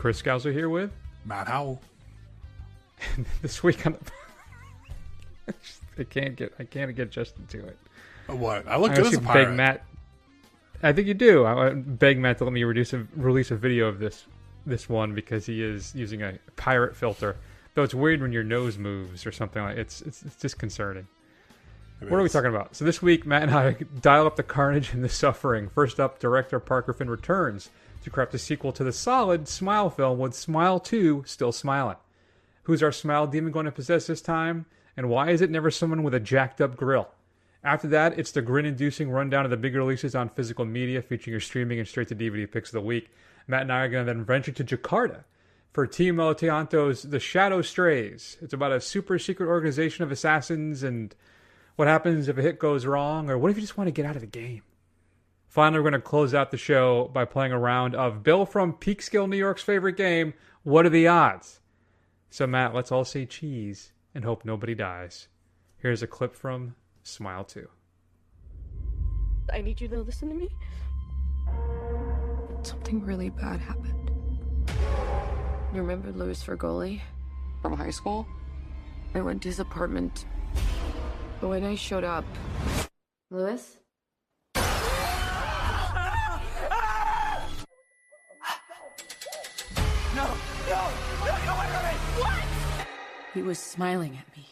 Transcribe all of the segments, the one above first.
Chris Scouser here with Matt Howell. this week on I can't get Justin to it. What? I look good as a pirate. Beg Matt. I think you do. I beg Matt to let me release a video of this one because he is using a pirate filter. Though it's weird when your nose moves or something like it's disconcerting. What are we talking about? So this week, Matt and I dial up the carnage and the suffering. First up, director Parker Finn returns to craft a sequel to the solid Smile film with Smile 2 still smiling. Who's our Smile demon going to possess this time? And why is it never someone with a jacked up grill? After that, it's the grin-inducing rundown of the big releases on physical media featuring your streaming and straight-to-DVD picks of the week. Matt and I are going to then venture to Jakarta for Timo Tjahjanto's The Shadow Strays. It's about a super secret organization of assassins and what happens if a hit goes wrong, or what if you just want to get out of the game? Finally, we're going to close out the show by playing a round of Bill from Peekskill, New York's favorite game, What Are the Odds? So Matt, let's all say cheese and hope nobody dies. Here's a clip from Smile 2. I need you to listen to me. Something really bad happened. You remember Louis Fergoli from high school? I went to his apartment. But when I showed up... Louis? No, wait a minute! What? He was smiling at me.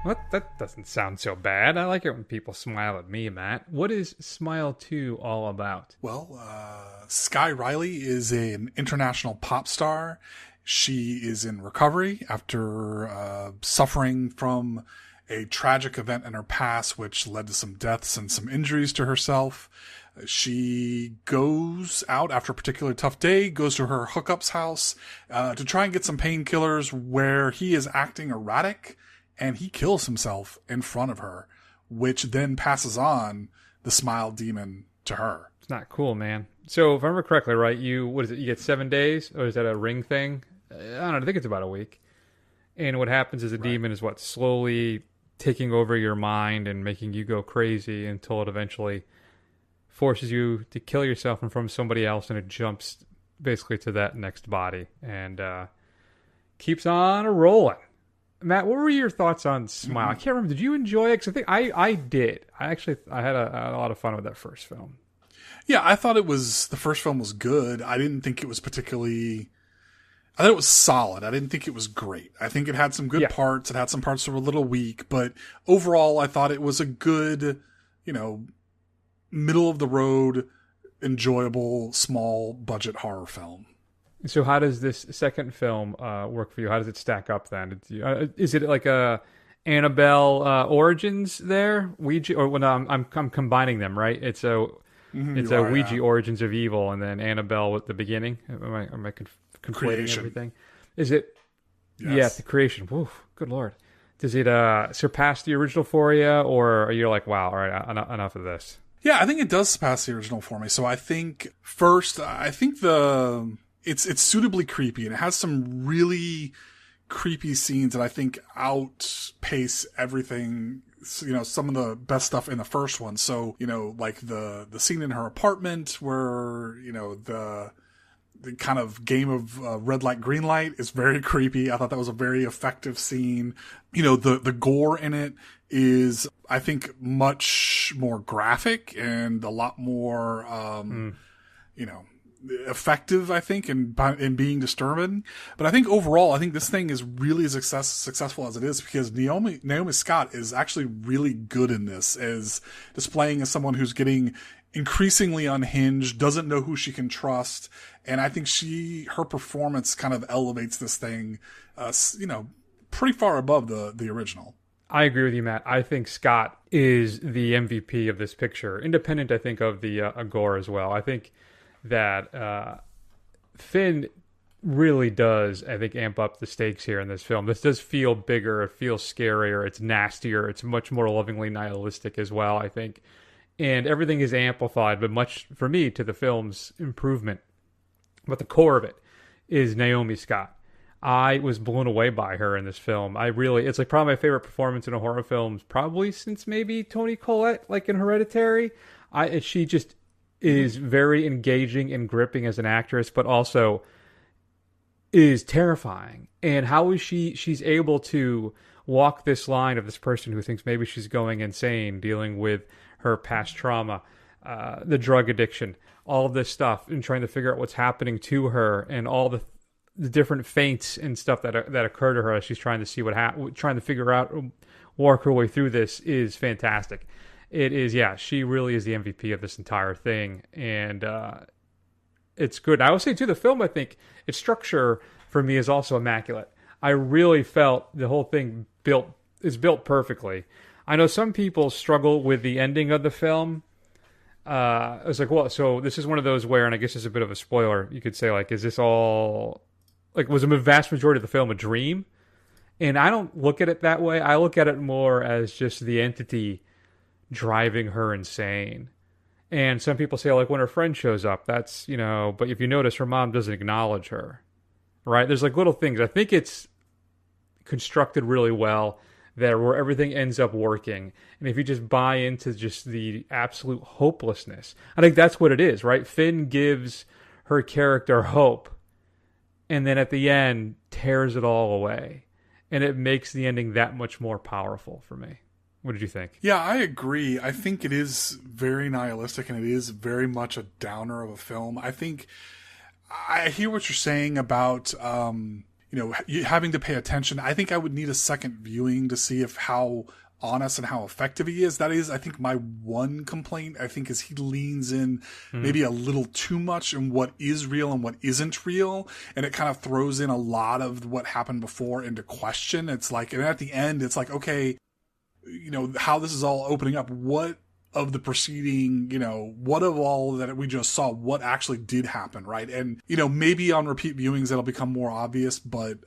What? That doesn't sound so bad. I like it when people smile at me, Matt. What is Smile 2 all about? Well, Sky Riley is an international pop star. She is in recovery after suffering from a tragic event in her past, which led to some deaths and some injuries to herself. She goes out after a particularly tough day, goes to her hookup's house to try and get some painkillers where he is acting erratic, and he kills himself in front of her, which then passes on the Smile demon to her. It's not cool, man. So if I remember correctly, right, you get 7 days? Or is that a ring thing? I don't know, I think it's about a week. And what happens is the demon is slowly taking over your mind and making you go crazy until it eventually forces you to kill yourself in front of somebody else, and it jumps basically to that next body and keeps on rolling. Matt, what were your thoughts on Smile? I can't remember. Did you enjoy it? Because I think I did. I had a lot of fun with that first film. Yeah, I thought the first film was good. I didn't think it was I thought it was solid. I didn't think it was great. I think it had some good parts. It had some parts that were a little weak, but overall I thought it was a good, middle of the road, enjoyable, small budget horror film. So how does this second film work for you? How does it stack up then? Is it like a Annabelle Origins there? Ouija, or no, I'm combining them, right? It's a Ouija Origins of Evil, and then Annabelle at the beginning. Am I conflating Creation. everything? Is it? Yes. Yeah, the creation. Woo, good Lord. Does it surpass the original for you, or are you like, wow, all right, enough of this? Yeah, I think it does surpass the original for me. So I think it's suitably creepy, and it has some really creepy scenes that I think outpace everything. Some of the best stuff in the first one. So, like the scene in her apartment where, the kind of game of red light, green light is very creepy. I thought that was a very effective scene. The gore in it is, I think, much more graphic and a lot more, effective, I think, in being disturbing. But I think overall, I think this thing is really as successful as it is because Naomi Scott is actually really good in this, as displaying as someone who's getting increasingly unhinged, doesn't know who she can trust. And I think her performance kind of elevates this thing, pretty far above the original. I agree with you, Matt. I think Scott is the MVP of this picture, independent, I think, of the gore as well. I think that Finn really does, I think, amp up the stakes here in this film. This does feel bigger. It feels scarier. It's nastier. It's much more lovingly nihilistic as well, I think. And everything is amplified, but much, for me, to the film's improvement. But the core of it is Naomi Scott. I was blown away by her in this film. It's like probably my favorite performance in a horror film, probably since maybe Toni Collette, like in Hereditary. She just is very engaging and gripping as an actress, but also is terrifying. And how is she's able to walk this line of this person who thinks maybe she's going insane, dealing with her past trauma, the drug addiction, all of this stuff, and trying to figure out what's happening to her, and all the different feints and stuff that occur to her as she's trying to see trying to figure out, walk her way through this, is fantastic. It is, yeah, she really is the MVP of this entire thing, and it's good. I will say, too, the film, I think, its structure for me is also immaculate. I really felt the whole thing is built perfectly. I know some people struggle with the ending of the film. I was like, well, so this is one of those where, and I guess it's a bit of a spoiler, you could say, like, is this all, like, was the vast majority of the film a dream? And I don't look at it that way. I look at it more as just the entity driving her insane. And some people say, like, when her friend shows up, that's, but if you notice, her mom doesn't acknowledge her, right? There's, like, little things. I think it's constructed really well there, where everything ends up working. And if you just buy into just the absolute hopelessness, I think that's what it is, right? Finn gives her character hope, and then at the end tears it all away. And it makes the ending that much more powerful for me. What did you think? Yeah, I agree. I think it is very nihilistic, and it is very much a downer of a film. I think I hear what you're saying about having to pay attention. I think I would need a second viewing to see how honest and how effective he is. That is, I think, my one complaint, I think, is he leans in maybe a little too much in what is real and what isn't real. And it kind of throws in a lot of what happened before into question. It's like, and at the end, it's like, okay, how this is all opening up, what of the preceding, what of all that we just saw, what actually did happen, right? And, maybe on repeat viewings that'll become more obvious, but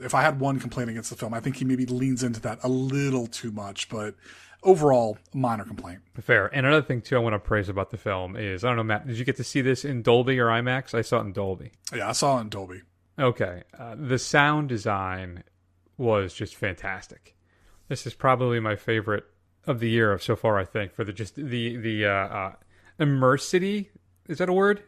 if I had one complaint against the film, I think he maybe leans into that a little too much, but overall, minor complaint. Fair. And another thing, too, I want to praise about the film is, I don't know, Matt, did you get to see this in Dolby or IMAX? I saw it in Dolby. Yeah, I saw it in Dolby. Okay. The sound design was just fantastic. This is probably my favorite of the year so far, I think, for the immersity. Is that a word?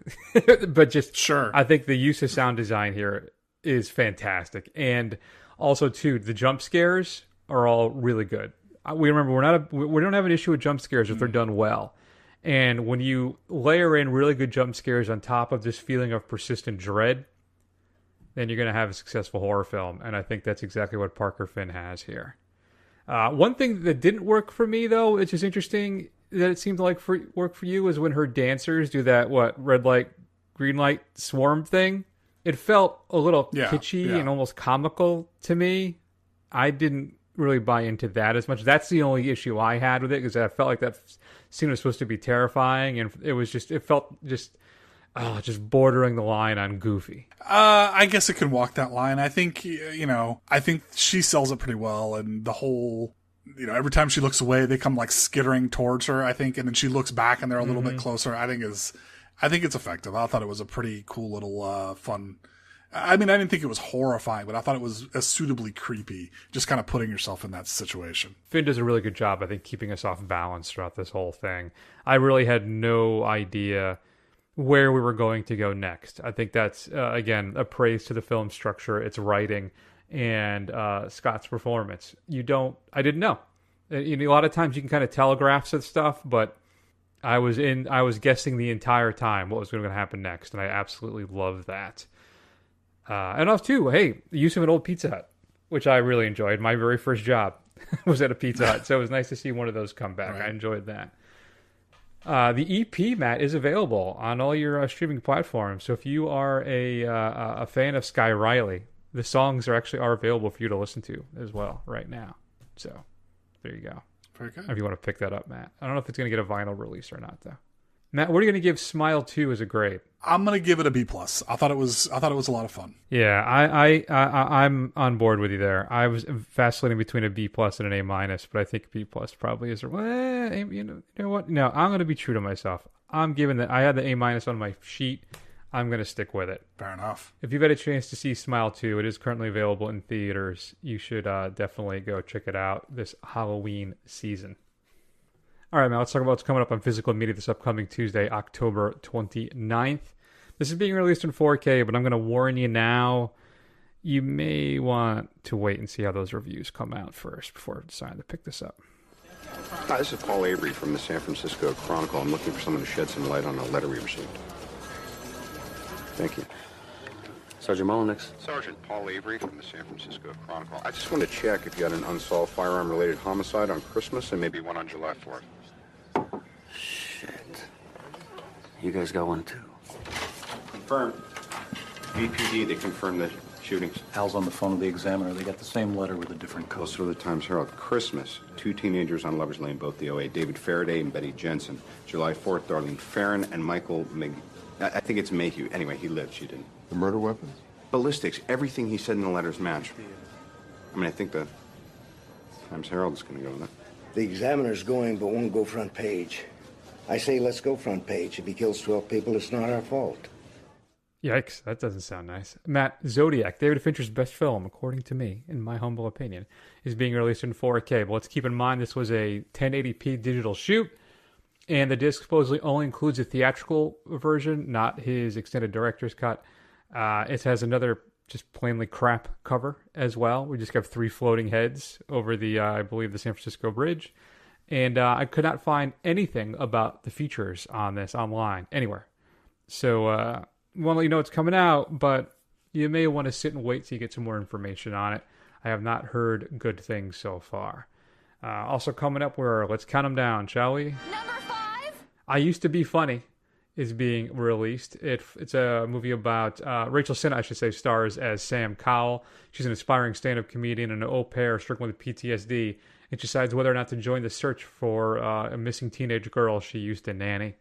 But just, sure. I think the use of sound design here is fantastic. And also, too, the jump scares are all really good. We remember, we don't have an issue with jump scares if they're done well. And when you layer in really good jump scares on top of this feeling of persistent dread, then you're going to have a successful horror film. And I think that's exactly what Parker Finn has here. One thing that didn't work for me, though, which is interesting that it seemed like work for you, is when her dancers do that, red light, green light swarm thing. It felt a little kitschy and almost comical to me. I didn't really buy into that as much. That's the only issue I had with it, because I felt like that scene was supposed to be terrifying, and it felt just bordering the line on goofy. I guess it could walk that line. I think, I think she sells it pretty well, and the whole, every time she looks away, they come like skittering towards her, I think, and then she looks back and they're a little bit closer. I think it's effective. I thought it was a pretty cool little, fun. I mean, I didn't think it was horrifying, but I thought it was suitably creepy, just kind of putting yourself in that situation. Finn does a really good job, I think, keeping us off balance throughout this whole thing. I really had no idea where we were going to go next. I think that's, again, a praise to the film structure, its writing, and Scott's performance. I didn't know. A lot of times you can kind of telegraph some stuff, but I was guessing the entire time what was going to happen next, and I absolutely love that. And also, too, the use of an old Pizza Hut, which I really enjoyed. My very first job was at a Pizza Hut, so it was nice to see one of those come back. Right. I enjoyed that. The EP, Matt, is available on all your streaming platforms. So if you are a fan of Sky Riley, the songs are available for you to listen to as well right now. So there you go. Very good. If you want to pick that up, Matt. I don't know if it's going to get a vinyl release or not, though. Matt, what are you going to give Smile 2 as a grade? I'm going to give it a B+. I thought it was a lot of fun. Yeah, I'm on board with you there. I was vacillating between a B+ and an A-, but I think B+ probably is. You know what? No, I'm going to be true to myself. I'm giving that. I had the A- on my sheet. I'm going to stick with it. Fair enough. If you've had a chance to see Smile 2, it is currently available in theaters. You should definitely go check it out this Halloween season. All right, man, let's talk about what's coming up on physical media this upcoming Tuesday, October 29th. This is being released in 4K, but I'm going to warn you now, you may want to wait and see how those reviews come out first before deciding to pick this up. Hi, this is Paul Avery from the San Francisco Chronicle. I'm looking for someone to shed some light on a letter we received. Thank you. Sergeant Mullenix. Sergeant Paul Avery from the San Francisco Chronicle. I just want to check if you had an unsolved firearm-related homicide on Christmas and maybe one on July 4th. Shit. You guys got one, too? Confirmed. VPD, they confirmed the shootings. Al's on the phone with the Examiner. They got the same letter with a different code. Also, the Times Herald. Christmas. 2 teenagers on Lovers Lane, both DOA. David Faraday and Betty Jensen. July 4th, Darlene Farron and Michael I think it's Mayhew. Anyway, he lived. She didn't. The murder weapons? Ballistics. Everything he said in the letters match. I mean, I think the Times Herald is going to go with it. The Examiner's going, but won't go front page. I say let's go front page. If he kills 12 people, it's not our fault. Yikes, that doesn't sound nice. Matt, Zodiac, David Fincher's best film, according to me, in my humble opinion, is being released in 4K. But let's keep in mind this was a 1080p digital shoot, and the disc supposedly only includes a theatrical version, not his extended director's cut. It has another just plainly crap cover as well. We just have 3 floating heads over the, I believe, the San Francisco Bridge. And I could not find anything about the features on this online, anywhere. So, want to let you know it's coming out, but you may want to sit and wait till you get some more information on it. I have not heard good things so far. Also coming up, let's count them down, shall we? Number 5. I Used to Be Funny is being released. It's a movie about Rachel Sennett, I should say, stars as Sam Cowell. She's an aspiring stand-up comedian and an au pair struggling with PTSD, and she decides whether or not to join the search for a missing teenage girl she used to nanny.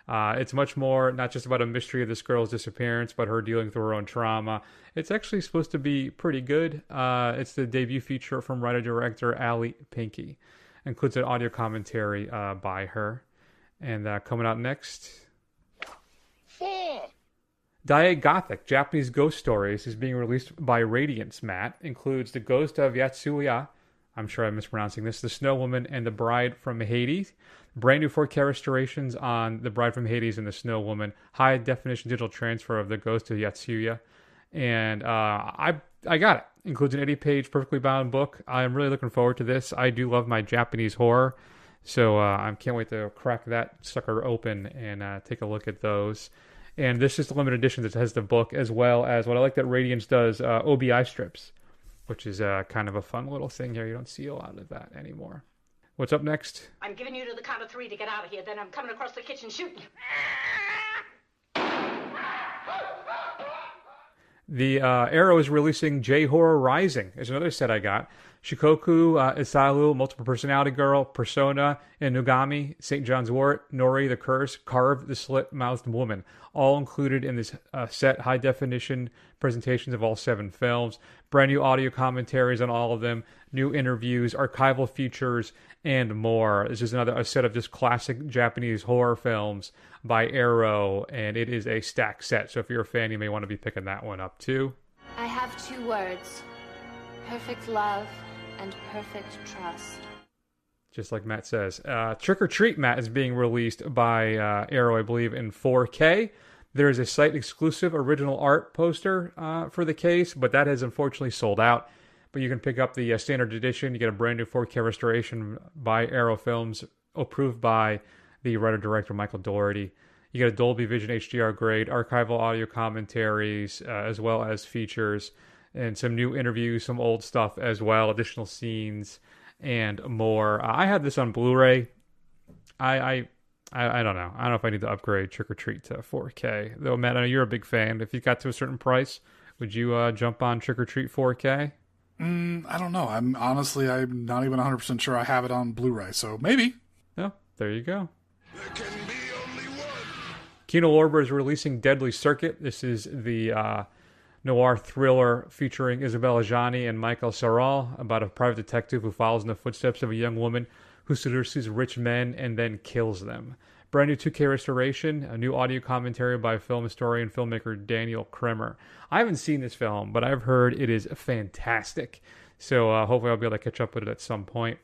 It's much more, not just about a mystery of this girl's disappearance, but her dealing with her own trauma. It's actually supposed to be pretty good. It's the debut feature from writer-director Ali Pinky. Includes an audio commentary by her. And coming out next... 4. Dai Gothic, Japanese Ghost Stories, is being released by Radiance, Matt. Includes The Ghost of Yatsuya, I'm sure I'm mispronouncing this, The Snow Woman, and The Bride from Hades. Brand new 4K restorations on The Bride from Hades and The Snow Woman. High definition digital transfer of The Ghost of Yatsuya. And I got it. Includes an 80-page perfectly bound book. I'm really looking forward to this. I do love my Japanese horror. So I can't wait to crack that sucker open and take a look at those. And this is the limited edition that has the book, as well as what I like that Radiance does, OBI strips, which is kind of a fun little thing here. You don't see a lot of that anymore. What's up next? I'm giving you to the count of 3 to get out of here. Then I'm coming across the kitchen shooting. The Arrow is releasing J-Horror Rising. There's another set I got. Shikoku, Isalu, Multiple Personality Girl, Persona, Inugami, St. John's Wort, Nori, The Curse, Carved, The Slit-Mouthed Woman. All included in this set, high-definition presentations of all 7 films. Brand new audio commentaries on all of them. New interviews, archival features, and more. This is a set of just classic Japanese horror films by Arrow, and it is a stacked set. So if you're a fan, you may want to be picking that one up too. I have 2 words. Perfect love and perfect trust. Just like Matt says. Trick or Treat, Matt, is being released by Arrow, I believe, in 4K. There is a site-exclusive original art poster for the case, but that has unfortunately sold out. But you can pick up the standard edition. You get a brand new 4K restoration by Arrow Films, approved by the writer-director Michael Dougherty. You get a Dolby Vision HDR grade, archival audio commentaries, as well as features, and some new interviews, some old stuff as well, additional scenes, and more. I had this on Blu-ray. I don't know. I don't know if I need to upgrade Trick or Treat to 4K. Though, Matt, I know you're a big fan. If you got to a certain price, would you jump on Trick or Treat 4K? I don't know. I'm not even 100% sure I have it on Blu-ray, so maybe. Oh, there you go. There can be only one. Kino Lorber is releasing Deadly Circuit. This is the noir thriller featuring Isabella Gianni and Michael Serral about a private detective who follows in the footsteps of a young woman who seduces rich men and then kills them. Brand new 2K restoration, a new audio commentary by film historian filmmaker Daniel Kremer. I haven't seen this film, but I've heard it is fantastic. So hopefully I'll be able to catch up with it at some point.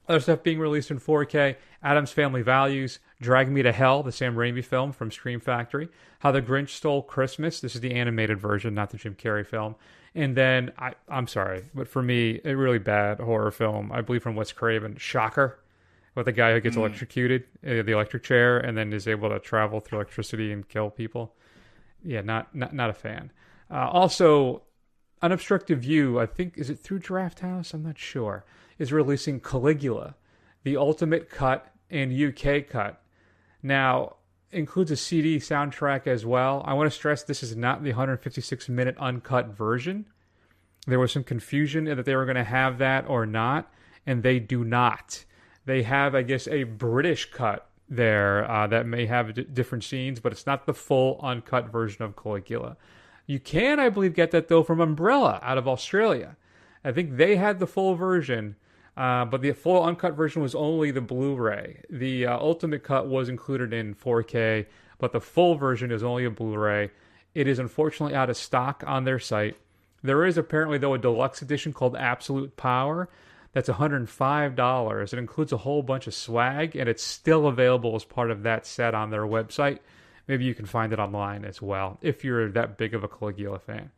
Other stuff being released in 4K, Addams Family Values, Drag Me to Hell, the Sam Raimi film from Scream Factory, How the Grinch Stole Christmas, this is the animated version, not the Jim Carrey film, and then, I'm sorry, but for me, a really bad horror film, I believe from Wes Craven, Shocker, with the guy who gets electrocuted, the electric chair, and then is able to travel through electricity and kill people. Yeah, not a fan. Also, Unobstructed View, I think, is it through Draft House? I'm not sure. Is releasing Caligula, the ultimate cut and UK cut. Now, includes a CD soundtrack as well. I want to stress this is not the 156-minute uncut version. There was some confusion that they were going to have that or not, and they do not. They have, I guess, a British cut there that may have different scenes, but it's not the full uncut version of Caligula. You can, I believe, get that, though, from Umbrella out of Australia. I think they had the full version, but the full uncut version was only the Blu-ray. The ultimate cut was included in 4K, but the full version is only a Blu-ray. It is unfortunately out of stock on their site. There is apparently, though, a deluxe edition called Absolute Power. That's $105. It includes a whole bunch of swag, and it's still available as part of that set on their website. Maybe you can find it online as well, if you're that big of a Caligula fan.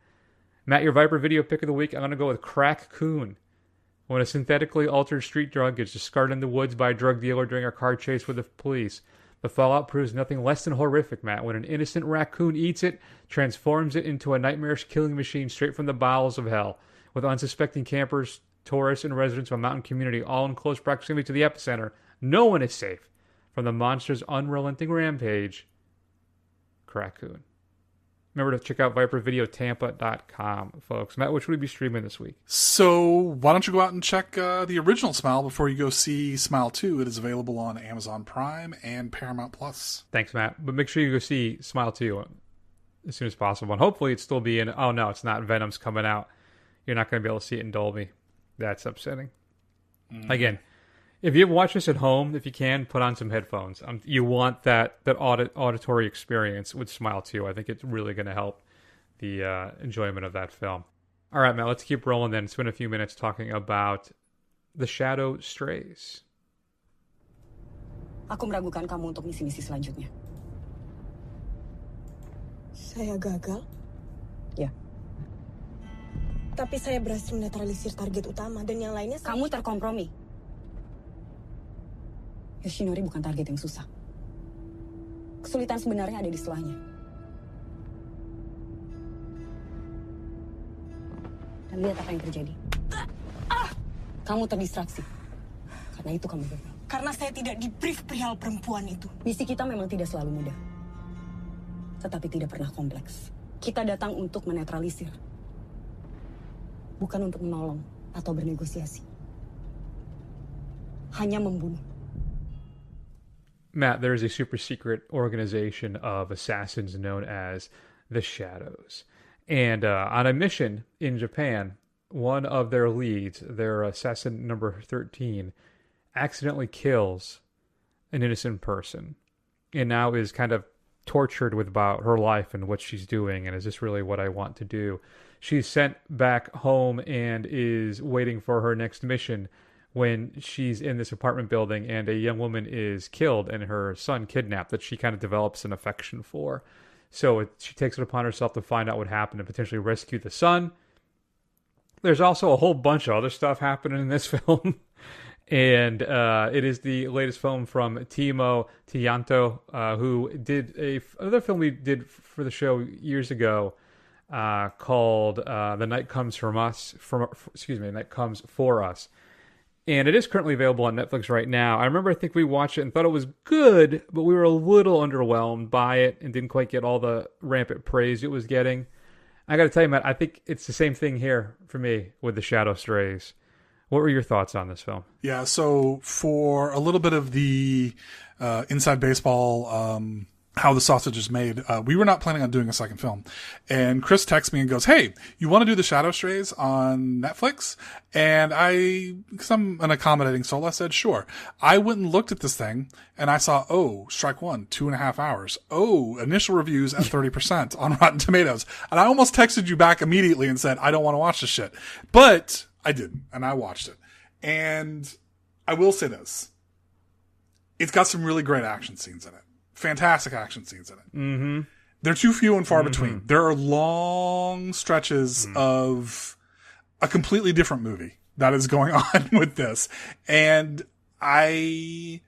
Matt, your Viper video pick of the week, I'm going to go with Crack Coon. When a synthetically altered street drug gets discarded in the woods by a drug dealer during a car chase with the police, the fallout proves nothing less than horrific, Matt. When an innocent raccoon eats it, transforms it into a nightmarish killing machine straight from the bowels of hell. With unsuspecting campers, tourists, and residents of a mountain community all in close proximity to the epicenter, no one is safe from the monster's unrelenting rampage. Crack Coon. Remember to check out ViperVideoTampa.com, folks. Matt, which would we be streaming this week? So why don't you go out and check the original Smile before you go see Smile 2. It is available on Amazon Prime and Paramount Plus. Thanks, Matt. But make sure you go see Smile 2 as soon as possible. And hopefully it's still be in... Oh, no, it's not. Venom's coming out. You're not going to be able to see it in Dolby. That's upsetting. Again, if you watch this at home, if you can, put on some headphones. You want that auditory experience with Smile 2. I think it's really going to help the enjoyment of that film. All right, Matt, let's keep rolling then. Spend a few minutes talking about The Shadow Strays. Aku meragukan kamu untuk misi-misi selanjutnya. Saya gagal? Ya. Tapi saya berhasil menetralisir target utama dan yang lainnya... Kamu terkompromi. Yoshinori bukan target yang susah. Kesulitan sebenarnya ada di setelahnya. Dan lihat apa yang terjadi. Kamu terdistraksi. Karena itu kamu gagal. Karena saya tidak di-brief perihal perempuan itu. Misi kita memang tidak selalu mudah. Tetapi tidak pernah kompleks. Kita datang untuk menetralisir. Bukan untuk menolong atau bernegosiasi. Hanya membunuh. Matt, there is a super secret organization of assassins known as the Shadows. And on a mission in Japan, one of their leads, their assassin number 13, accidentally kills an innocent person. And now is kind of tortured with about her life and what she's doing. And is this really what I want to do? She's sent back home and is waiting for her next mission when she's in this apartment building and a young woman is killed and her son kidnapped that she kind of develops an affection for. So she takes it upon herself to find out what happened and potentially rescue the son. There's also a whole bunch of other stuff happening in this film. And it is the latest film from Timo Tjahjanto, who did another film we did for the show years ago called The Night Comes From Us. Night Comes For Us. And it is currently available on Netflix right now. I think we watched it and thought it was good, but we were a little underwhelmed by it and didn't quite get all the rampant praise it was getting. I got to tell you, Matt, I think it's the same thing here for me with The Shadow Strays. What were your thoughts on this film? Yeah, so for a little bit of the inside baseball, how the sausage is made, we were not planning on doing a second film. And Chris texts me and goes, hey, you want to do The Shadow Strays on Netflix? And because I'm an accommodating soul, I said, sure. I went and looked at this thing and I saw, strike one, 2.5 hours. Initial reviews at 30% on Rotten Tomatoes. And I almost texted you back immediately and said, I don't want to watch this shit. But I didn't, and I watched it. And I will say this. It's got some really great action scenes in it. Fantastic action scenes in it. Mm-hmm. They're too few and far between. There are long stretches of a completely different movie that is going on with this. And I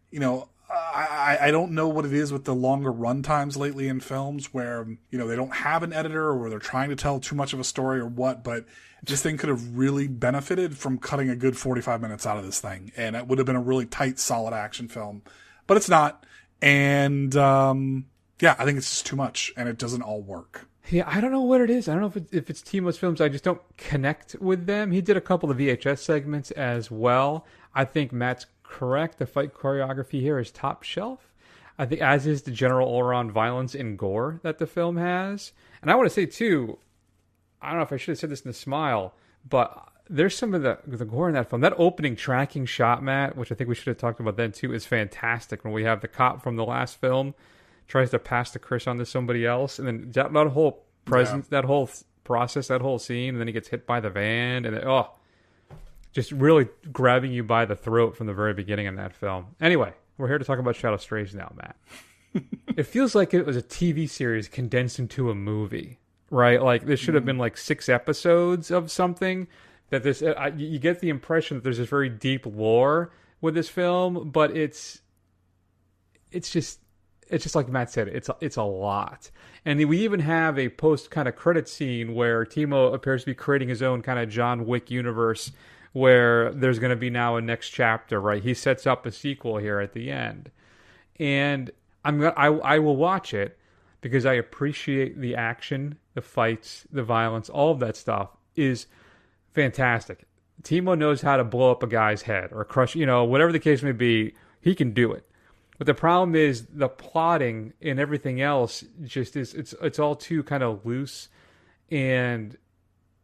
don't know what it is with the longer run times lately in films where, they don't have an editor or they're trying to tell too much of a story or what, but this thing could have really benefited from cutting a good 45 minutes out of this thing. And it would have been a really tight, solid action film, but it's not. And, I think it's just too much and it doesn't all work. Yeah, I don't know what it is. I don't know if it's Timo's films. I just don't connect with them. He did a couple of VHS segments as well. I think Matt's correct. The fight choreography here is top shelf. I think as is the general all-around violence and gore that the film has. And I want to say, too, I don't know if I should have said this in the Smile, but there's some of the gore in that film. That opening tracking shot, Matt, which I think we should have talked about then, too, is fantastic. When we have the cop from the last film tries to pass the curse on to somebody else, and then that whole presence, that whole process, that whole scene, and then he gets hit by the van, and just really grabbing you by the throat from the very beginning in that film. Anyway, we're here to talk about Shadow Strays now, Matt. It feels like it was a TV series condensed into a movie, right? Like, this should have been like 6 episodes of something. That this, you get the impression that there's this very deep lore with this film, but it's just like Matt said, it's a lot. And we even have a post kind of credit scene where Timo appears to be creating his own kind of John Wick universe, where there's going to be now a next chapter, right? He sets up a sequel here at the end. And I will watch it because I appreciate the action, the fights, the violence, all of that stuff is fantastic. Timo knows how to blow up a guy's head or crush, whatever the case may be, he can do it. But the problem is the plotting and everything else just is, it's all too kind of loose and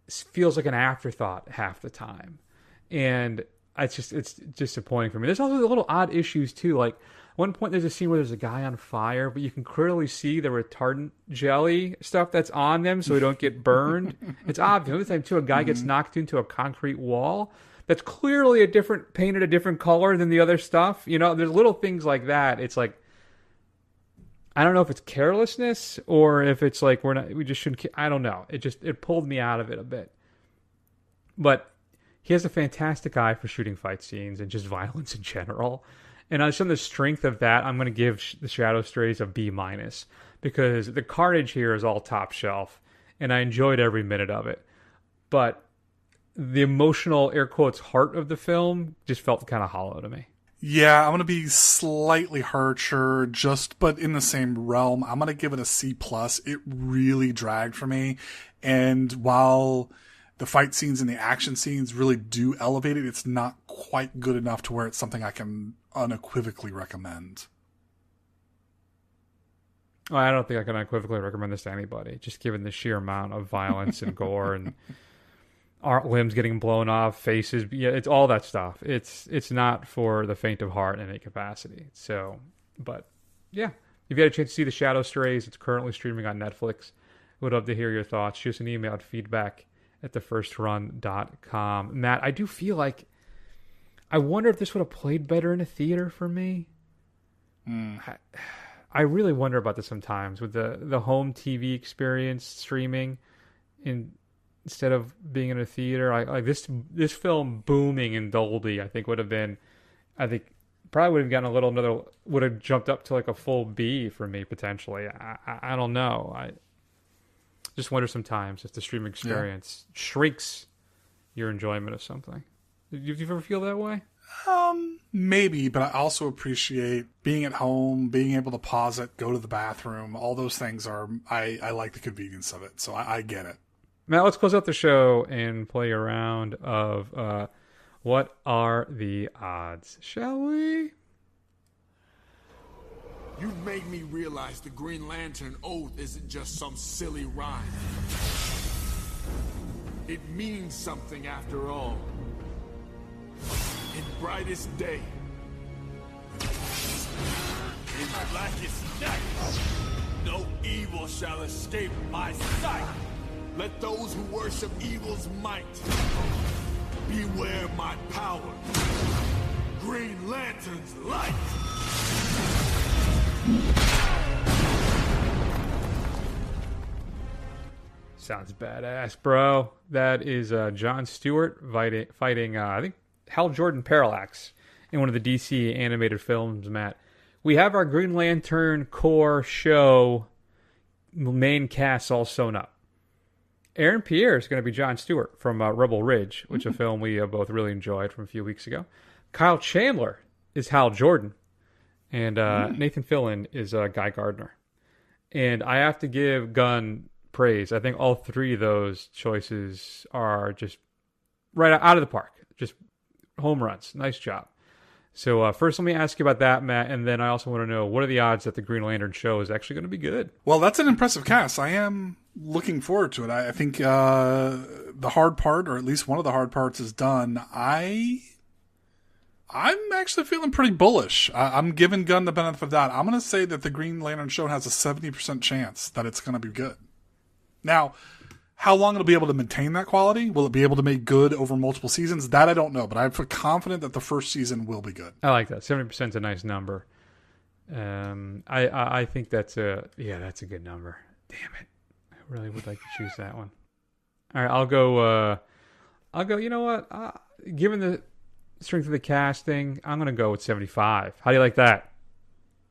feels like an afterthought half the time. And it's disappointing for me. There's also little odd issues too. Like one point there's a scene where there's a guy on fire, but you can clearly see the retardant jelly stuff that's on them so they don't get burned. It's obvious. Another time too, a guy gets knocked into a concrete wall that's clearly painted a different color than the other stuff. There's little things like that. It's like, I don't know if it's carelessness or if it's like we just shouldn't. I don't know. It pulled me out of it a bit. But he has a fantastic eye for shooting fight scenes and just violence in general. And on the strength of that, I'm going to give the Shadow Strays a B-, because the carnage here is all top shelf, and I enjoyed every minute of it. But the emotional, air quotes, heart of the film just felt kind of hollow to me. Yeah, I'm going to be slightly harsher, but in the same realm. I'm going to give it a C+. It really dragged for me. And while the fight scenes and the action scenes really do elevate it, it's not quite good enough to where it's something I can unequivocally recommend. Well, I don't think I can unequivocally recommend this to anybody, just given the sheer amount of violence and gore and limbs getting blown off, faces. Yeah, it's all that stuff. It's not for the faint of heart in any capacity. So, but yeah, if you had a chance to see The Shadow Strays, it's currently streaming on Netflix. Would love to hear your thoughts. Shoot us an email at feedback@thefirstrun.com. Matt, I do feel like I wonder if this would have played better in a theater for me. I really wonder about this sometimes with the home TV experience streaming instead of being in a theater. Like this film booming in Dolby, I think would have been, probably would have gotten would have jumped up to like a full B for me potentially. I don't know. I just wonder sometimes if the streaming experience shrinks your enjoyment of something. Did you ever feel that way? Maybe, but I also appreciate being at home, being able to pause it, go to the bathroom. All those things I like the convenience of it, so I get it. Matt, let's close out the show and play a round of What Are the Odds? Shall we? You made me realize the Green Lantern Oath isn't just some silly rhyme. It means something after all. In brightest day, in blackest night, no evil shall escape my sight. Let those who worship evil's might Beware my power. Green Lantern's light. Sounds badass, bro. That is Jon Stewart fighting I think, Hal Jordan Parallax in one of the DC animated films, Matt. We have our Green Lantern core show main cast all sewn up. Aaron Pierre is going to be Jon Stewart from Rebel Ridge, which is a film we both really enjoyed from a few weeks ago. Kyle Chandler is Hal Jordan. And Nathan Fillion is Guy Gardner. And I have to give Gunn praise. I think all three of those choices are just right out of the park. Just home runs. Nice job. So first, let me ask you about that, Matt, and then I also want to know, what are the odds that the Green Lantern show is actually going to be good? Well, that's an impressive cast. I am looking forward to it. I think the hard part, or at least one of the hard parts, is done. I'm actually feeling pretty bullish. I'm giving Gunn the benefit of that. I'm going to say that the Green Lantern show has a 70% chance that it's going to be good. Now, how long it'll be able to maintain that quality? Will it be able to make good over multiple seasons? That I don't know, but I'm confident that the first season will be good. I like that. 70% is a nice number. I think that's a good number. Damn it. I really would like to choose that one. All right, I'll go, you know what? Given the strength of the casting, I'm going to go with 75. How do you like that?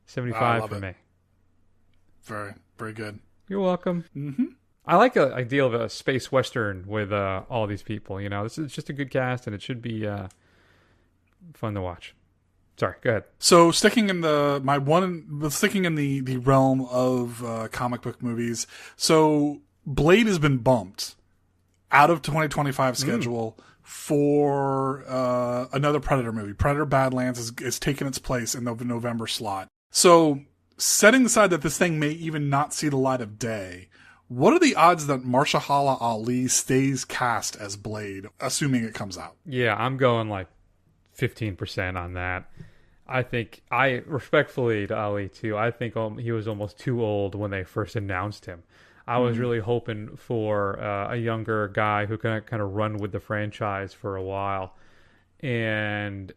75 for me. Very, very good. You're welcome. Mm-hmm. I like the idea of a space western with all these people. You know, this is just a good cast, and it should be fun to watch. Sorry, go ahead. So sticking in the realm of comic book movies, so Blade has been bumped out of 2025 schedule for another Predator movie. Predator Badlands is taking its place in the November slot. So setting aside that this thing may even not see the light of day, what are the odds that Marshala Ali stays cast as Blade, assuming it comes out? Yeah, I'm going like 15% on that. I think, respectfully to Ali too, I think he was almost too old when they first announced him. I was really hoping for a younger guy who can kind of run with the franchise for a while. And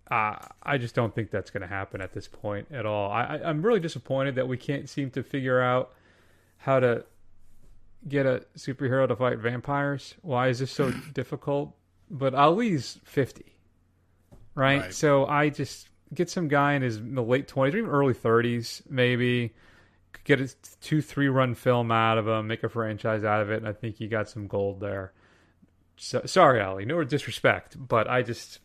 I just don't think that's going to happen at this point at all. I'm really disappointed that we can't seem to figure out how to get a superhero to fight vampires. Why is this so difficult? But Ali's 50, right? So I just get some guy in the late 20s, or even early 30s, maybe. Get a 2-3 run film out of him, make a franchise out of it, and I think you got some gold there. So, sorry, Ali, no disrespect, but I don't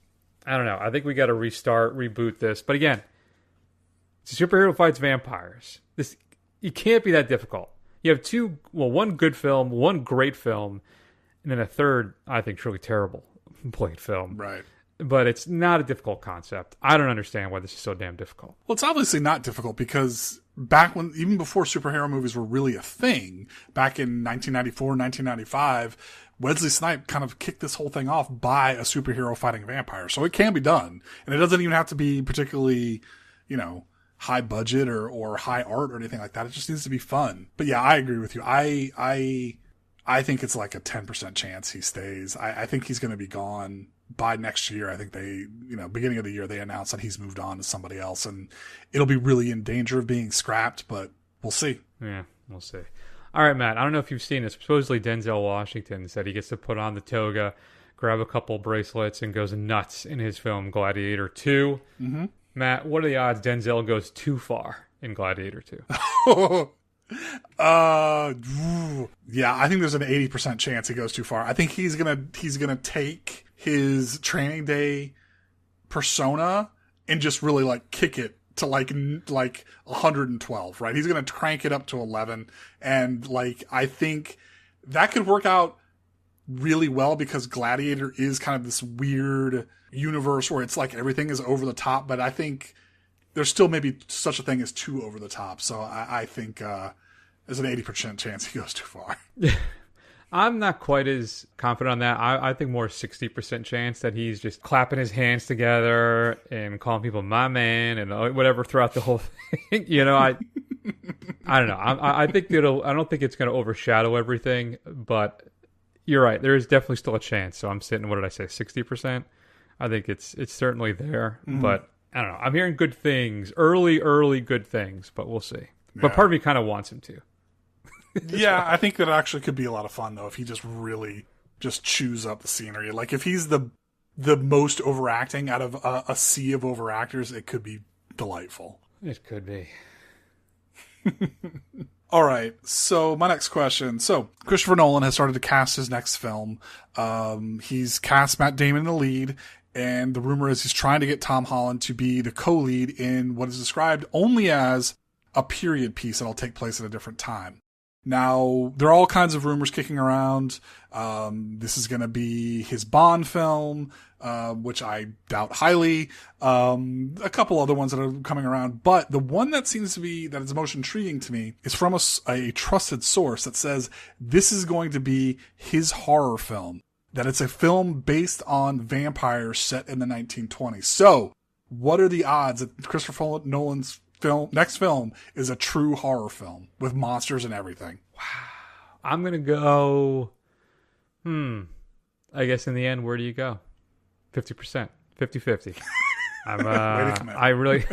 know. I think we got to reboot this. But again, it's a superhero fights vampires. It can't be that difficult. You have one good film, one great film, and then a third, I think, truly terrible Blade film. Right. But it's not a difficult concept. I don't understand why this is so damn difficult. Well, it's obviously not difficult because even before superhero movies were really a thing, back in 1994, 1995, Wesley Snipes kind of kicked this whole thing off by a superhero fighting a vampire. So it can be done. And it doesn't even have to be particularly, high budget or high art or anything like that. It just needs to be fun. But yeah, I agree with you. I think it's like a 10% chance he stays. I think he's going to be gone by next year. I think they, beginning of the year, they announced that he's moved on to somebody else, and it'll be really in danger of being scrapped, but we'll see. Yeah, we'll see. All right, Matt, I don't know if you've seen this. Supposedly Denzel Washington said he gets to put on the toga, grab a couple bracelets, and goes nuts in his film Gladiator 2. Mm-hmm. Matt, what are the odds Denzel goes too far in Gladiator 2? Yeah, I think there's an 80% chance he goes too far. I think he's gonna take his Training Day persona and just really kick it to like 112, right? He's gonna crank it up to 11, and I think that could work out really well because Gladiator is kind of this weird universe where it's like everything is over the top, but I think there's still maybe such a thing as too over the top. So I think there's an 80% chance he goes too far. I'm not quite as confident on that. I think more 60% chance that he's just clapping his hands together and calling people my man and whatever throughout the whole thing. I don't know. I think I don't think it's going to overshadow everything, but you're right. There is definitely still a chance. So I'm sitting, what did I say, 60%? I think it's certainly there. But I don't know. I'm hearing good things, early good things, but we'll see. But part of me kind of wants him to. Yeah, I think that actually could be a lot of fun, though, if he just really just chews up the scenery. Like, if he's the most overacting out of a sea of overactors, it could be delightful. It could be. All right, so my next question. So, Christopher Nolan has started to cast his next film. He's cast Matt Damon in the lead, and the rumor is he's trying to get Tom Holland to be the co-lead in what is described only as a period piece that'll take place at a different time. Now, there are all kinds of rumors kicking around. This is going to be his Bond film, which I doubt highly. A couple other ones that are coming around. But the one that seems to be, that is most intriguing to me, is from a trusted source that says this is going to be his horror film. That it's a film based on vampires set in the 1920s. So, what are the odds that Christopher Nolan's next film is a true horror film with monsters and everything? Wow. I'm going to go, I guess in the end, where do you go? 50%, 50-50. I really,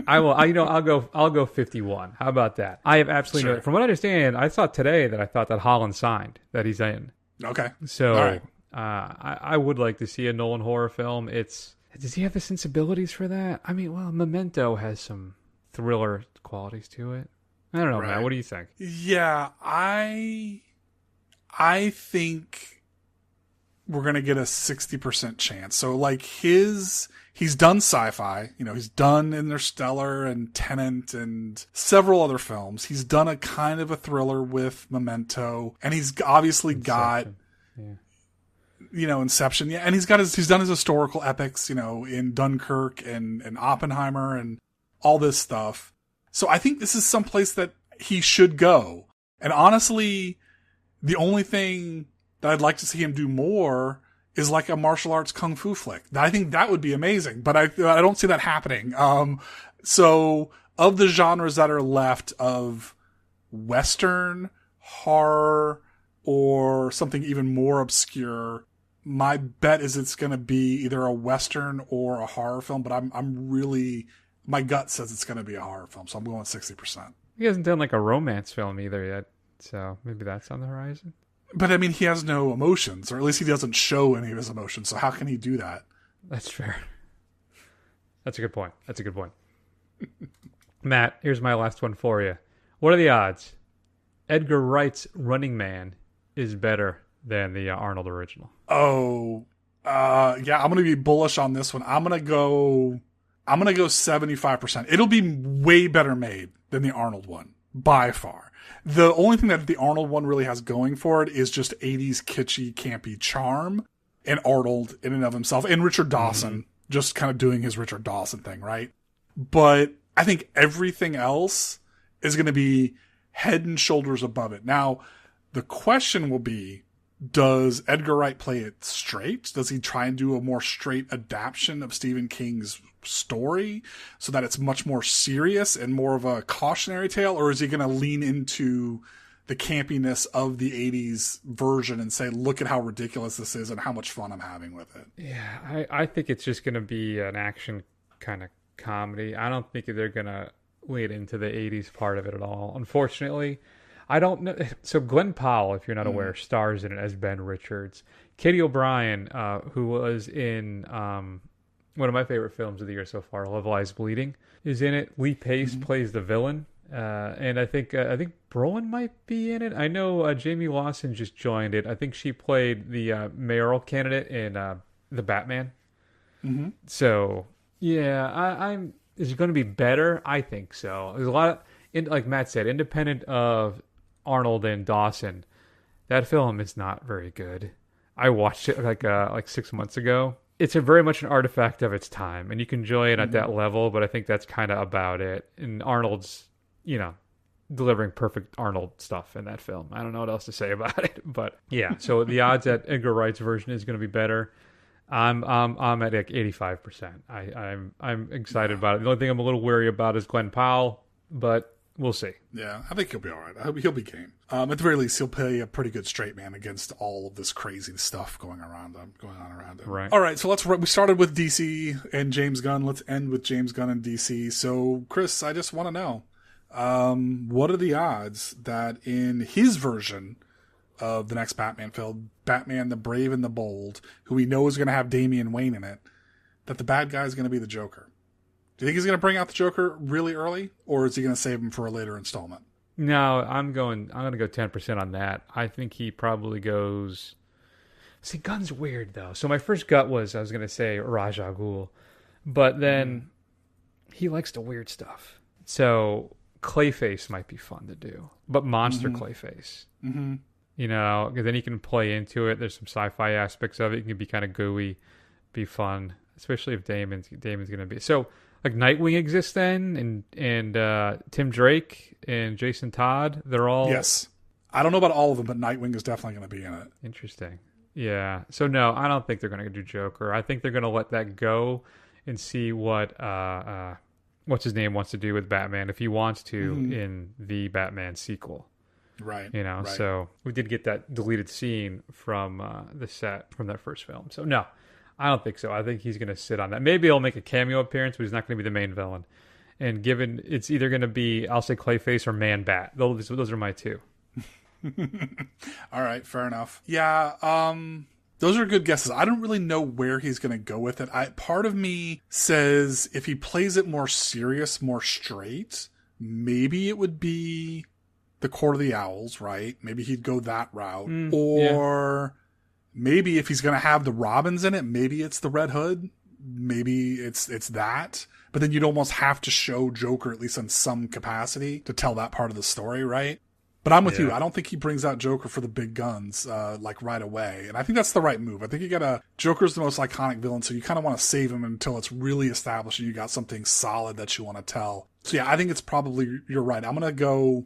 I'll go 51. How about that? I have absolutely from what I understand, I saw today that Holland signed, that he's in. Okay. So, all right. I would like to see a Nolan horror film. Does he have the sensibilities for that? I mean, well, Memento has some thriller qualities to it. I don't know, right. man. What do you think? Yeah, I think we're going to get a 60% chance. So, like, he's done sci-fi. You know, he's done Interstellar and Tenet and several other films. He's done a kind of a thriller with Memento. And he's obviously got... Yeah. You know, Inception, yeah, and he's done his historical epics, you know, in Dunkirk and Oppenheimer and all this stuff. So I think this is someplace that he should go. And honestly, the only thing that I'd like to see him do more is like a martial arts kung fu flick. I think that would be amazing, but I don't see that happening. So of the genres that are left of Western, horror, or something even more obscure, my bet is it's going to be either a Western or a horror film, but I'm really, my gut says it's going to be a horror film, so I'm going 60%. He hasn't done like a romance film either yet, so maybe that's on the horizon. But I mean, he has no emotions, or at least he doesn't show any of his emotions, so how can he do that? That's fair. That's a good point. Matt, here's my last one for you. What are the odds Edgar Wright's Running Man is better than the Arnold original? Yeah, I'm going to be bullish on this one. I'm going to go 75%. It'll be way better made than the Arnold one, by far. The only thing that the Arnold one really has going for it is just 80s kitschy, campy charm, and Arnold in and of himself, and Richard Dawson just kind of doing his Richard Dawson thing, right? But I think everything else is going to be head and shoulders above it. Now, the question will be, does Edgar Wright play it straight? Does he try and do a more straight adaptation of Stephen King's story so that it's much more serious and more of a cautionary tale? Or is he going to lean into the campiness of the 80s version and say, look at how ridiculous this is and how much fun I'm having with it? Yeah, I think it's just going to be an action kind of comedy. I don't think they're going to lead into the 80s part of it at all, unfortunately. I don't know. So Glenn Powell, if you're not aware, stars in it as Ben Richards. Katie O'Brien, who was in one of my favorite films of the year so far, Love Lies Bleeding, is in it. Lee Pace plays the villain. And I think Brolin might be in it. I know Jamie Lawson just joined it. I think she played the mayoral candidate in The Batman. Mm-hmm. So, yeah, is it going to be better? I think so. There's a lot of, like Matt said, independent of Arnold and Dawson, that film is not very good. I watched it like 6 months ago. It's very much an artifact of its time, and you can enjoy it at that level, but I think that's kind of about it. And Arnold's, delivering perfect Arnold stuff in that film. I don't know what else to say about it, but yeah. So the odds that Edgar Wright's version is going to be better, I'm at like 85%. I'm excited about it. The only thing I'm a little wary about is Glenn Powell, but we'll see. Yeah, I think he'll be all right. I hope he'll be game. At the very least, he'll play a pretty good straight man against all of this crazy stuff going on around him. Right. All right, so we started with DC and James Gunn. Let's end with James Gunn and DC. So, Chris, I just want to know, what are the odds that in his version of the next Batman film, Batman the Brave and the Bold, who we know is going to have Damian Wayne in it, that the bad guy is going to be the Joker? Do you think he's going to bring out the Joker really early, or is he going to save him for a later installment? No, I'm going to go 10% on that. I think he probably goes... See, Gunn's weird, though. So my first gut was I was going to say Ra's al Ghul, but then he likes the weird stuff. So Clayface might be fun to do, but monster Clayface. Mm-hmm. You know, because then he can play into it. There's some sci-fi aspects of it. It can be kind of gooey, be fun, especially if Damon's going to be... So, like, Nightwing exists then, and Tim Drake and Jason Todd, they're all... Yes. I don't know about all of them, but Nightwing is definitely going to be in it. Interesting. Yeah. So, no, I don't think they're going to do Joker. I think they're going to let that go and see what what's his name wants to do with Batman, if he wants to, in the Batman sequel. Right. You know, right. So we did get that deleted scene from the set from that first film. So, no. I don't think so. I think he's going to sit on that. Maybe he'll make a cameo appearance, but he's not going to be the main villain. And given it's either going to be, I'll say Clayface or Man-Bat. Those are my two. All right, fair enough. Yeah, those are good guesses. I don't really know where he's going to go with it. Part of me says if he plays it more serious, more straight, maybe it would be the Court of the Owls, right? Maybe he'd go that route. Or... Yeah. Maybe if he's going to have the Robins in it, maybe it's the Red Hood. Maybe it's that. But then you'd almost have to show Joker, at least in some capacity, to tell that part of the story, right? But I'm with you. I don't think he brings out Joker for the big guns, like right away. And I think that's the right move. I think Joker's the most iconic villain, so you kind of want to save him until it's really established and you got something solid that you want to tell. So yeah, I think it's probably, you're right. I'm going to go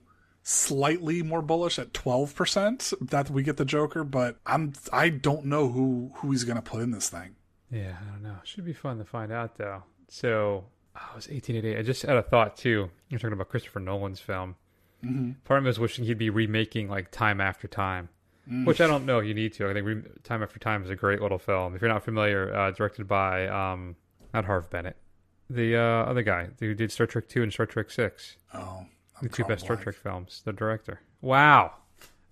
slightly more bullish at 12% that we get the Joker, but I don't know who he's going to put in this thing. Yeah, I don't know. Should be fun to find out, though. So, it was 1888. I just had a thought, too. You're talking about Christopher Nolan's film. Mm-hmm. Part of me was wishing he'd be remaking, like, Time After Time, which I don't know you need to. I think Time After Time is a great little film. If you're not familiar, directed by, not Harv Bennett, the other guy who did Star Trek 2 and Star Trek 6. Oh, the two best Star Trek films, the director. Wow.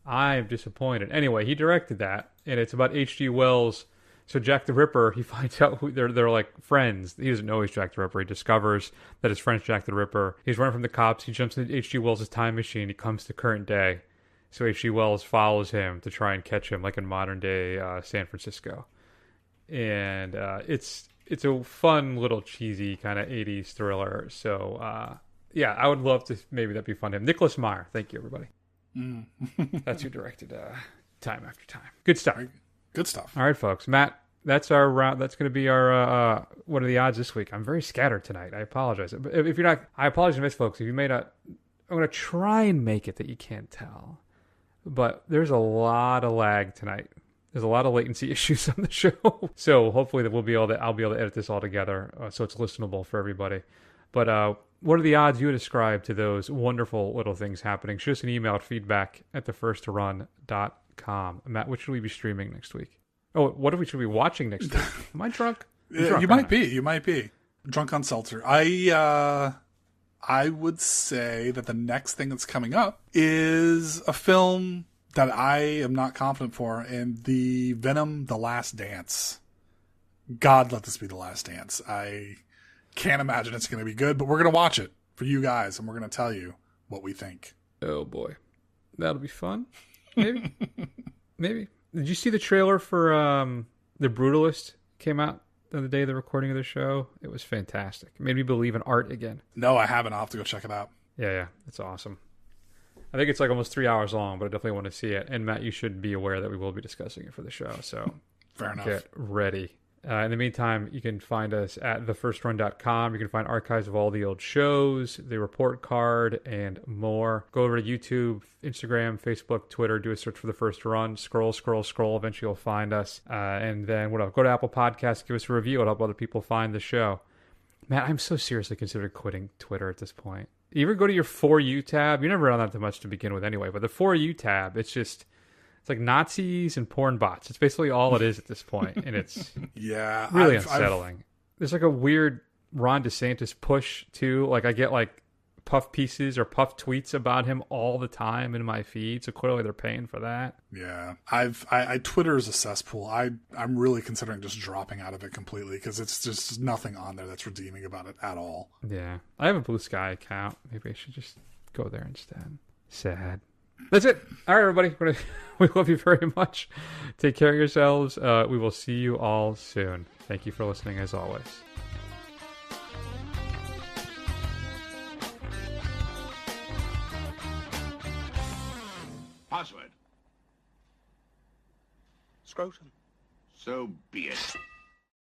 I'm disappointed. Anyway, he directed that, and it's about H.G. Wells. So Jack the Ripper, he finds out who they're like friends. He doesn't know he's Jack the Ripper. He discovers that his friend's Jack the Ripper. He's running from the cops. He jumps into H.G. Wells' time machine. He comes to current day. So H.G. Wells follows him to try and catch him, like in modern day San Francisco. And it's a fun little cheesy kind of 80s thriller. So yeah, I would love to. Maybe that'd be fun to him. Nicholas Meyer. Thank you, everybody. That's who directed Time After Time. Good stuff. Good stuff. All right, folks. Matt, that's our round. That's going to be our what are the odds this week? I'm very scattered tonight. I apologize. If you're not, I apologize, folks. If you may not, I'm going to try and make it that you can't tell. But there's a lot of lag tonight. There's a lot of latency issues on the show. So hopefully that I'll be able to edit this all together so it's listenable for everybody. But what are the odds you would ascribe to those wonderful little things happening? Shoot us an email at feedback@thefirsttorun.com. Matt, what should we be streaming next week? Oh, what if we should be watching next week? Am I drunk? You might be. You might be. Drunk on seltzer. I would say that the next thing that's coming up is a film that I am not confident for, and the Venom: The Last Dance. God, let this be the last dance. I can't imagine it's going to be good, but we're going to watch it for you guys, and we're going to tell you what we think. Oh, boy. That'll be fun. Maybe. Maybe. Did you see the trailer for The Brutalist? Came out the other day of the recording of the show. It was fantastic. It made me believe in art again. No, I haven't. I'll have to go check it out. Yeah. It's awesome. I think it's like almost 3 hours long, but I definitely want to see it. And Matt, you should be aware that we will be discussing it for the show. So fair enough. Get ready. In the meantime, you can find us at thefirstrun.com. You can find archives of all the old shows, the report card, and more. Go over to YouTube, Instagram, Facebook, Twitter. Do a search for The First Run. Scroll. Eventually you'll find us. And then what else? Go to Apple Podcasts. Give us a review. It'll help other people find the show. Matt, I'm so seriously considering quitting Twitter at this point. You ever go to your For You tab? You never run that much to begin with anyway, but the For You tab, it's like Nazis and porn bots. It's basically all it is at this point, and it's really unsettling. There's like a weird Ron DeSantis push too. Like I get like puff pieces or puff tweets about him all the time in my feed, so clearly they're paying for that. Yeah, I Twitter is a cesspool. I'm really considering just dropping out of it completely because it's just nothing on there that's redeeming about it at all. Yeah, I have a Blue Sky account. Maybe I should just go there instead. Sad. That's it. All right, everybody. We love you very much. Take care of yourselves. We will see you all soon. Thank you for listening as always. Password. Scrotum. So be it.